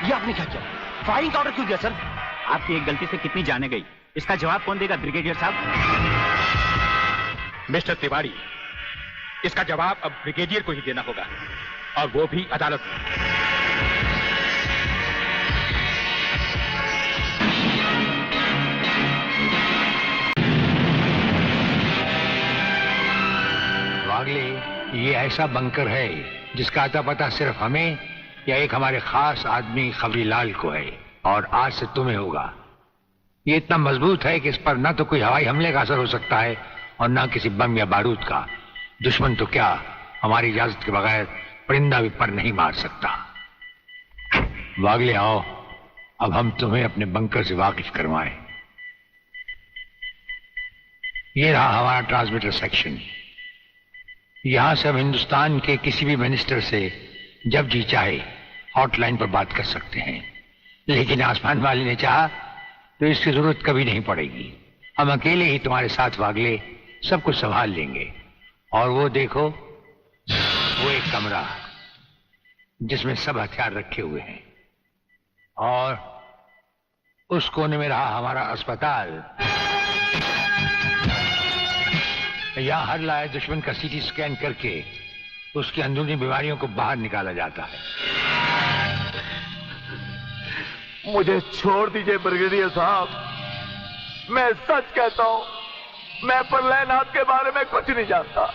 ये आपने क्या किया? फायरिंग का ऑर्डर क्यों दिया सर? आपकी एक गलती से कितनी जाने गई, इसका जवाब कौन देगा ब्रिगेडियर साहब? मिस्टर तिवारी, इसका जवाब अब ब्रिगेडियर को ही देना होगा, और वो भी अदालत में। वागले, ये ऐसा बंकर है जिसका अता पता सिर्फ हमें या एक हमारे खास आदमी खबरीलाल को है, और आज से तुम्हें होगा। ये इतना मजबूत है कि इस पर ना तो कोई हवाई हमले का असर हो सकता है और ना किसी बम या बारूद का। दुश्मन तो क्या, हमारी इजाजत के बगैर परिंदा भी पर नहीं मार सकता। वागले आओ, अब हम तुम्हें अपने बंकर से वाकिफ करवाएं। ये रहा हमारा ट्रांसमीटर सेक्शन। यहां से हम हिंदुस्तान के किसी भी मिनिस्टर से जब जी चाहे हॉटलाइन पर बात कर सकते हैं, लेकिन आसमान वाले ने चाहा तो इसकी जरूरत कभी नहीं पड़ेगी। हम अकेले ही तुम्हारे साथ वागले सब कुछ संभाल लेंगे। और वो देखो, वो एक कमरा जिसमें सब हथियार रखे हुए हैं, और उस कोने में रहा हमारा अस्पताल। यहां हर लाए दुश्मन का सीटी स्कैन करके उसकी अंदरूनी बीमारियों को बाहर निकाला जाता है। मुझे छोड़ दीजिए ब्रिगेडियर साहब, मैं सच कहता हूं, मैं प्रलयनाथ के बारे में कुछ नहीं जानता।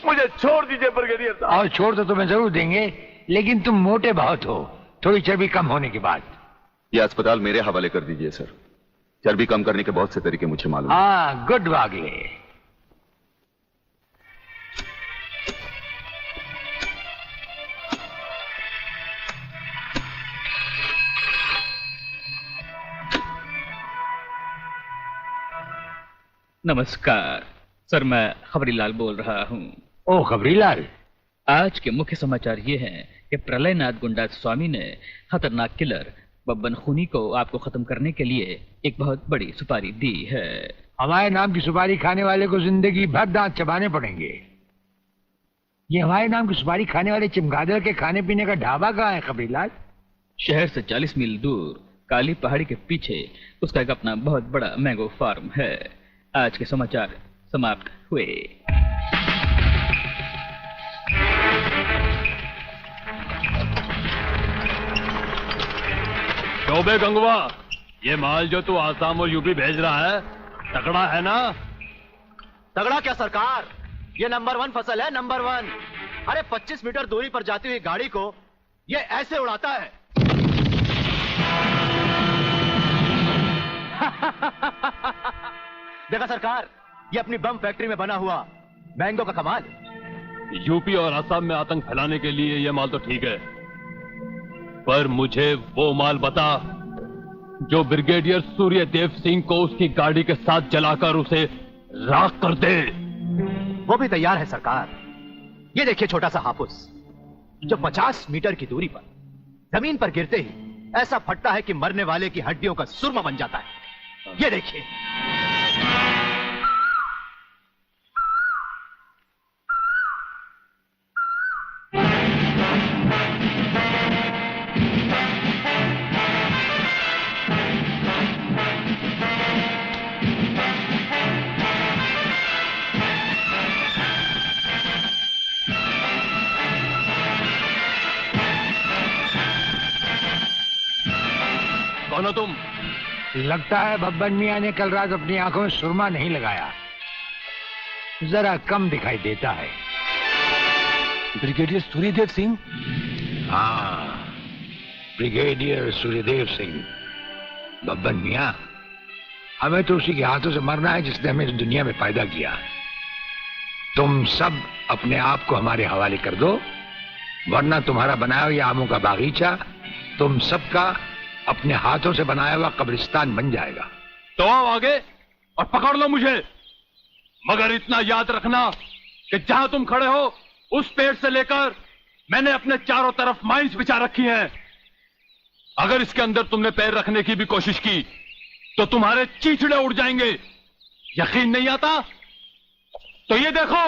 मुझे छोड़ दीजिए ब्रिगेडियर साहब। और छोड़ तो तुम्हें जरूर देंगे, लेकिन तुम मोटे बहुत हो, थोड़ी चर्बी कम होने के बाद। ये अस्पताल मेरे हवाले कर दीजिए सर। चर्बी कम करने के बहुत से तरीके मुझे मालूम है। हाँ, गुड वागले। नमस्कार सर, मैं खबरीलाल बोल रहा हूँ। ओ खबरीलाल, आज के मुख्य समाचार ये हैं कि प्रलयनाथ गुंडा स्वामी ने खतरनाक किलर बब्बन खूनी को आपको खत्म करने के लिए एक बहुत बड़ी सुपारी दी है। हमारे नाम की सुपारी खाने वाले को जिंदगी भर दांत चबाने पड़ेंगे। ये हमारे नाम की सुपारी खाने वाले चमगादड़ के खाने पीने का ढाबा कहाँ है खबरीलाल? शहर से 40 मील दूर काली पहाड़ी के पीछे उसका एक अपना बहुत बड़ा मैंगो फार्म है। आज के समाचार समाप्त हुए। चौबे गंगवा, ये माल जो तू आसाम और यूपी भेज रहा है तगड़ा है ना? तगड़ा क्या सरकार, ये नंबर 1 फसल है, नंबर 1। अरे 25 मीटर दूरी पर जाती हुई गाड़ी को ये ऐसे उड़ाता है। देखा सरकार, ये अपनी बम फैक्ट्री में बना हुआ मैंगो का कमाल। यूपी और असम में आतंक फैलाने के लिए ये माल तो ठीक है, पर मुझे वो माल बता जो ब्रिगेडियर सूर्यदेव सिंह को उसकी गाड़ी के साथ जलाकर उसे राख कर दे। वो भी तैयार है सरकार। ये देखिए छोटा सा हापुस जो 50 मीटर की दूरी पर जमीन पर गिरते ही ऐसा फटता है कि मरने वाले की हड्डियों का सुरमा बन जाता है। ये देखिए। कौन हो तुम? लगता है बब्बन मियां ने कल रात अपनी आंखों में सुरमा नहीं लगाया, जरा कम दिखाई देता है। ब्रिगेडियर सूर्यदेव सिंह? हाँ, ब्रिगेडियर सूर्यदेव सिंह। बब्बन मियां, हमें तो उसी के हाथों से मरना है जिसने हमें इस दुनिया में पैदा किया। तुम सब अपने आप को हमारे हवाले कर दो, वरना तुम्हारा बनाया हुआ आमों का बागीचा तुम सबका अपने हाथों से बनाया हुआ कब्रिस्तान बन जाएगा। तो आओ आगे और पकड़ लो मुझे, मगर इतना याद रखना कि जहां तुम खड़े हो उस पेड़ से लेकर मैंने अपने चारों तरफ माइंस बिछा रखी हैं। अगर इसके अंदर तुमने पैर रखने की भी कोशिश की तो तुम्हारे चीचड़े उड़ जाएंगे। यकीन नहीं आता तो ये देखो।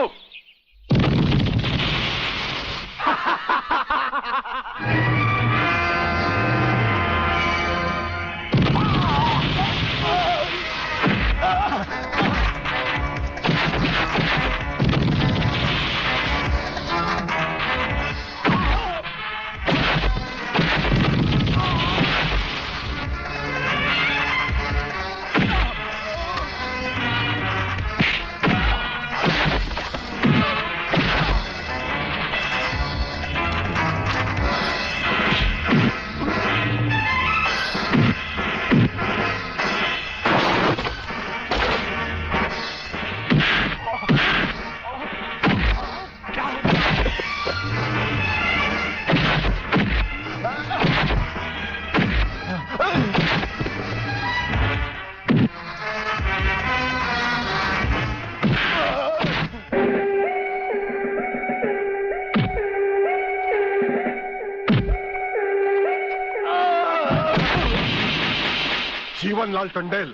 जीवनलाल टंडेल,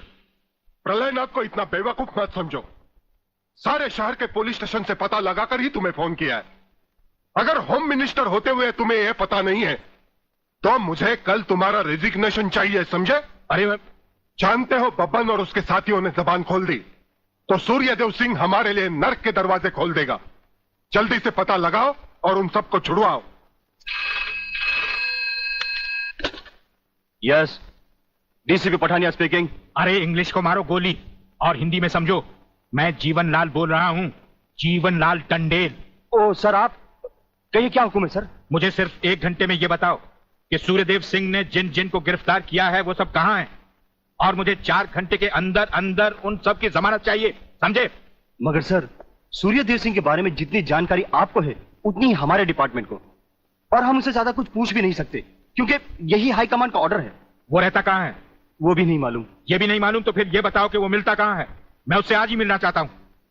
प्रलयनाथ को इतना बेवकूफ मत समझो। सारे शहर के पुलिस स्टेशन से पता लगाकर ही तुम्हें फोन किया है। अगर होम मिनिस्टर होते हुए तुम्हें यह पता नहीं है तो मुझे कल तुम्हारा रेजिग्नेशन चाहिए, समझे? अरे मैं जानते हो बब्बन और उसके साथियों ने जबान खोल दी तो सूर्यदेव सिंह हमारे लिए नर्क के दरवाजे खोल देगा। जल्दी से पता लगाओ और उन सबको छुड़वाओ। Yes, DCP Pathania speaking. अरे इंग्लिश को मारो गोली और हिंदी में समझो। मैं जीवनलाल बोल रहा हूं, जीवनलाल टंडेल। ओ सर, आप कहिए, क्या हुक्म है सर? मुझे सिर्फ 1 घंटे में यह बताओ कि सूर्यदेव सिंह ने जिन जिन को गिरफ्तार किया है वो सब कहां हैं, और मुझे 4 घंटे के अंदर अंदर उन सब की जमानत चाहिए, समझे? मगर सर, सूर्यदेव सिंह के बारे में जितनी जानकारी आपको है उतनी ही हमारे डिपार्टमेंट को, और हम उसे ज्यादा कुछ पूछ भी नहीं सकते क्योंकि यही हाई कमांड का ऑर्डर है। वो रहता कहां है? वो भी नहीं मालूम। ये भी नहीं मालूम? तो फिर ये बताओ कि वो मिलता कहां है। मैं उससे आज ही मिलना चाहता हूं।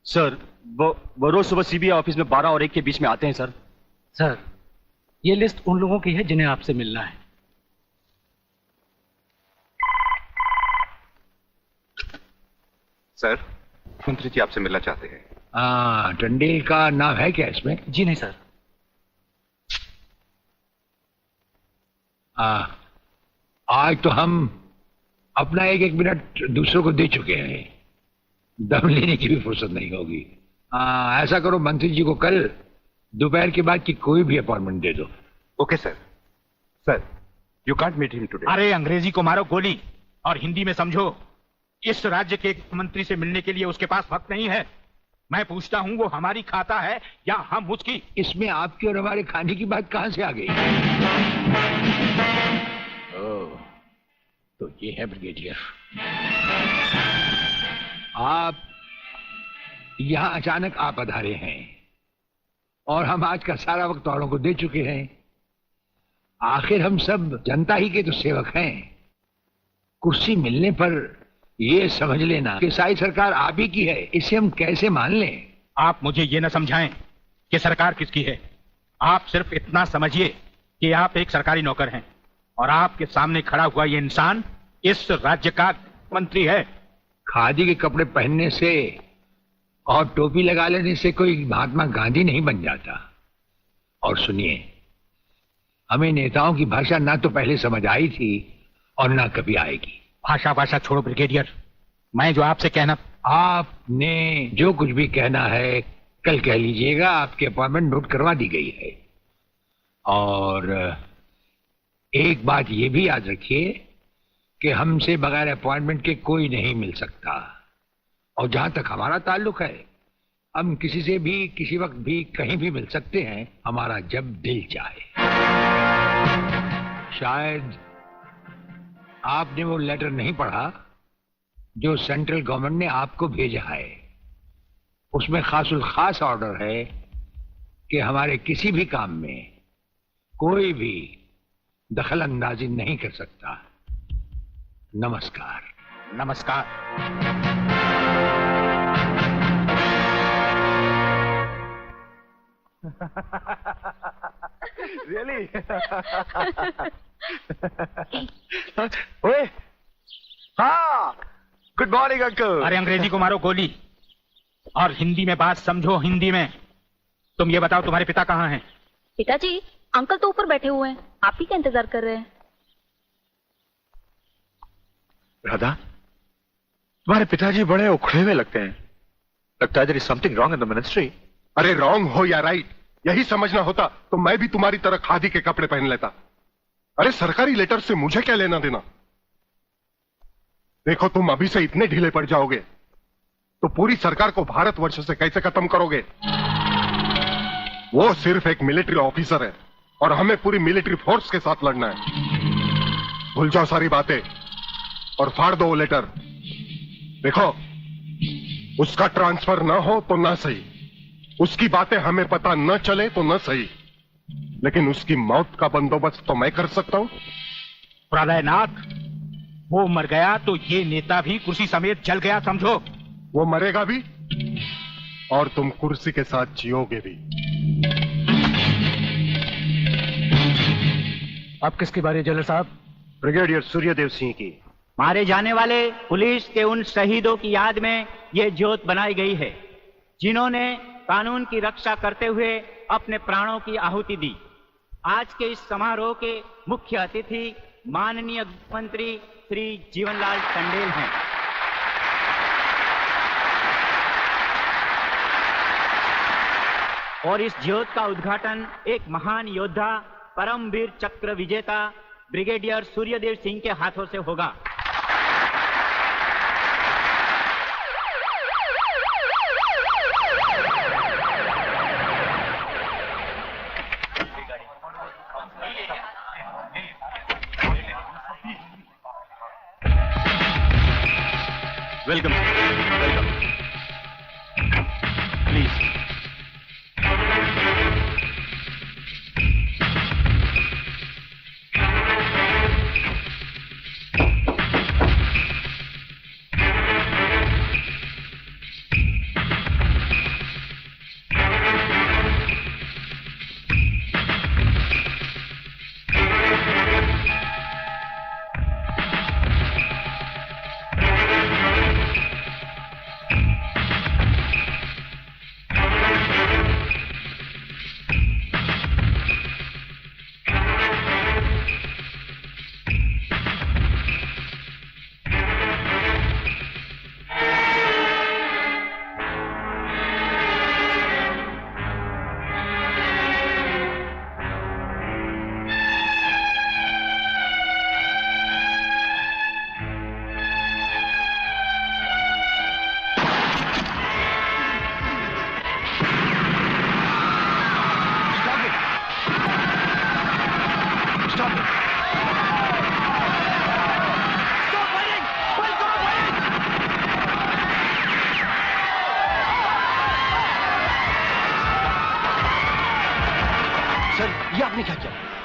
सर, वो रोज सुबह सीबीआई ऑफिस में 12 और 1 के बीच में आते हैं सर। सर, ये लिस्ट उन लोगों की है जिन्हें आपसे मिलना है। सर, मंत्री जी आपसे मिलना चाहते हैं। टंडेल का नाम है क्या इसमें? जी नहीं सर। आज तो हम अपना 1-1 मिनट दूसरों को दे चुके हैं, दम लेने की भी फुर्सत नहीं होगी। ऐसा करो, मंत्री जी को कल दोपहर के बाद की कोई भी अपॉइंटमेंट दे दो। Okay sir. Sir, you can't meet him today. अरे अंग्रेजी को मारो गोली और हिंदी में समझो। इस राज्य के मंत्री से मिलने के लिए उसके पास वक्त नहीं है। मैं पूछता हूं, वो हमारी खाता है या हम उसकी? इसमें आपकी और हमारे खाने की बात कहां से आ गई? तो ये है ब्रिगेडियर, आप यहां अचानक आ पधारे हैं और हम आज का सारा वक्त औरों को दे चुके हैं। आखिर हम सब जनता ही के तो सेवक हैं। कुर्सी मिलने पर ये समझ लेना कि सारी सरकार आप ही की है, इसे हम कैसे मान लें? आप मुझे ये न समझाएं कि सरकार किसकी है। आप सिर्फ इतना समझिए कि आप एक सरकारी नौकर हैं और आपके सामने खड़ा हुआ ये इंसान इस राज्य का मंत्री है। खादी के कपड़े पहनने से और टोपी लगा लेने से कोई महात्मा गांधी नहीं बन जाता। और सुनिए, हमें नेताओं की भाषा ना तो पहले समझ आई थी और ना कभी आएगी। भाषा छोड़ो ब्रिगेडियर, मैं जो आपसे कहना। आपने जो कुछ भी कहना है कल कह लीजिएगा, आपकी अपॉइंटमेंट नोट करवा दी गई है। और एक बात ये भी याद रखिए कि हमसे बगैर अपॉइंटमेंट के कोई नहीं मिल सकता। और जहां तक हमारा ताल्लुक है, हम किसी से भी किसी वक्त भी कहीं भी मिल सकते हैं, हमारा जब दिल चाहे। शायद आपने वो लेटर नहीं पढ़ा जो सेंट्रल गवर्नमेंट ने आपको भेजा है। उसमें खासुल खास ऑर्डर है कि हमारे किसी भी काम में कोई भी दखल अंदाजी नहीं कर सकता। नमस्कार। नमस्कार। रियली? ओए, हाँ, गुड मॉर्निंग अंकल। अरे अंग्रेजी को मारो गोली और हिंदी में बात समझो। हिंदी में तुम ये बताओ, तुम्हारे पिता कहाँ हैं? पिताजी, अंकल तो ऊपर बैठे हुए हैं, आप ही का इंतजार कर रहे हैं। राधा, तुम्हारे पिताजी बड़े उखड़े हुए लगते हैं। लगता है there is something wrong in the ministry। अरे रॉन्ग हो या राइट, यही समझना होता तो मैं भी तुम्हारी तरह खादी के कपड़े पहन लेता। अरे सरकारी लेटर से मुझे क्या लेना देना? देखो, तुम अभी से इतने ढीले पड़ जाओगे तो पूरी सरकार को भारतवर्ष से कैसे खत्म करोगे? वो सिर्फ एक मिलिट्री ऑफिसर है और हमें पूरी मिलिट्री फोर्स के साथ लड़ना है। भूल जाओ सारी बातें और फाड़ दो वो लेटर। देखो, उसका ट्रांसफर ना हो तो ना सही, उसकी बातें हमें पता न चले तो न सही, लेकिन उसकी मौत का बंदोबस्त तो मैं कर सकता हूं। प्रलयनाथ, वो मर गया तो ये नेता भी कुर्सी समेत जल गया, समझो। वो मरेगा भी और तुम कुर्सी के साथ जियोगे भी। आप किसकी बारी है जनरल साहब? ब्रिगेडियर सूर्यदेव सिंह की। मारे जाने वाले पुलिस के उन शहीदों की याद में ये ज्योत बनाई गई है, जिन्होंने कानून की रक्षा करते हुए अपने प्राणों की आहुति दी। आज के इस समारोह के मुख्य अतिथि माननीय मंत्री श्री जीवनलाल टंडेल हैं। और इस ज्योत का उद्घाटन एक महान योद्धा, परमवीर चक्र विजेता ब्रिगेडियर सूर्यदेव सिंह के हाथों से होगा। Welcome, welcome. प्लीज।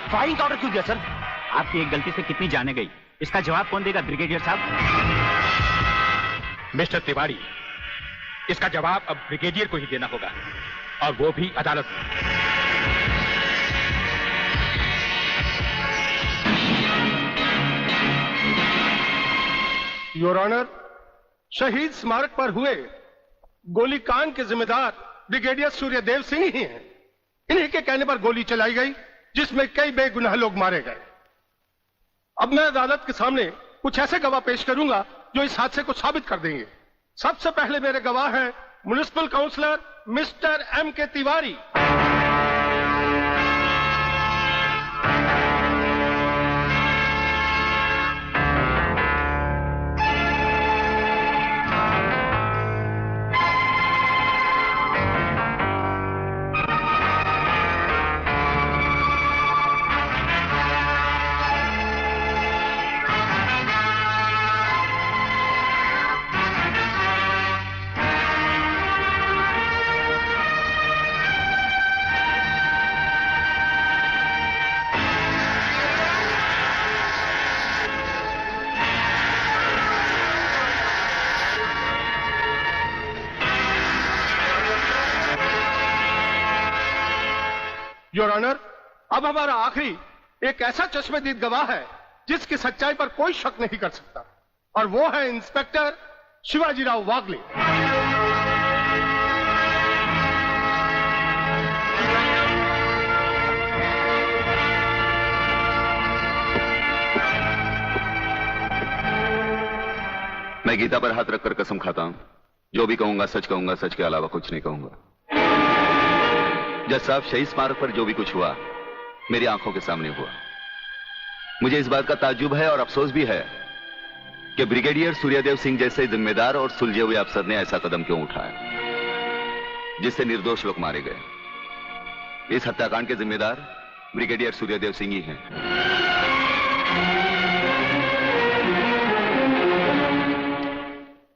फायरिंग का ऑर्डर क्यों दिया सर? आपकी एक गलती से कितनी जाने गई, इसका जवाब कौन देगा ब्रिगेडियर साहब? मिस्टर तिवारी, इसका जवाब अब ब्रिगेडियर को ही देना होगा, और वो भी अदालत में। योर ऑनर, शहीद स्मारक पर हुए गोलीकांड के जिम्मेदार ब्रिगेडियर सूर्यदेव सिंह ही हैं। इन्हीं के कहने पर गोली चलाई गई, जिसमें कई बेगुनाह लोग मारे गए। अब मैं अदालत के सामने कुछ ऐसे गवाह पेश करूंगा जो इस हादसे को साबित कर देंगे। सबसे पहले मेरे गवाह हैं municipal councillor mister M.K. Tiwari. Your honour, अब हमारा आखिरी एक ऐसा चश्मदीद गवाह है जिसकी सच्चाई पर कोई शक नहीं कर सकता, और वो है इंस्पेक्टर शिवाजीराव वागले। मैं गीता पर हाथ रखकर कसम खाता हूं, जो भी कहूंगा सच के अलावा कुछ नहीं कहूंगा। जज साहब, शहीद स्मारक पर जो भी कुछ हुआ मेरी आंखों के सामने हुआ। मुझे इस बात का ताज्जुब है और अफसोस भी है कि ब्रिगेडियर सूर्यदेव सिंह जैसे जिम्मेदार और सुलझे हुए अफसर ने ऐसा कदम क्यों उठाया जिससे निर्दोष लोग मारे गए। इस हत्याकांड के जिम्मेदार ब्रिगेडियर सूर्यदेव सिंह ही हैं।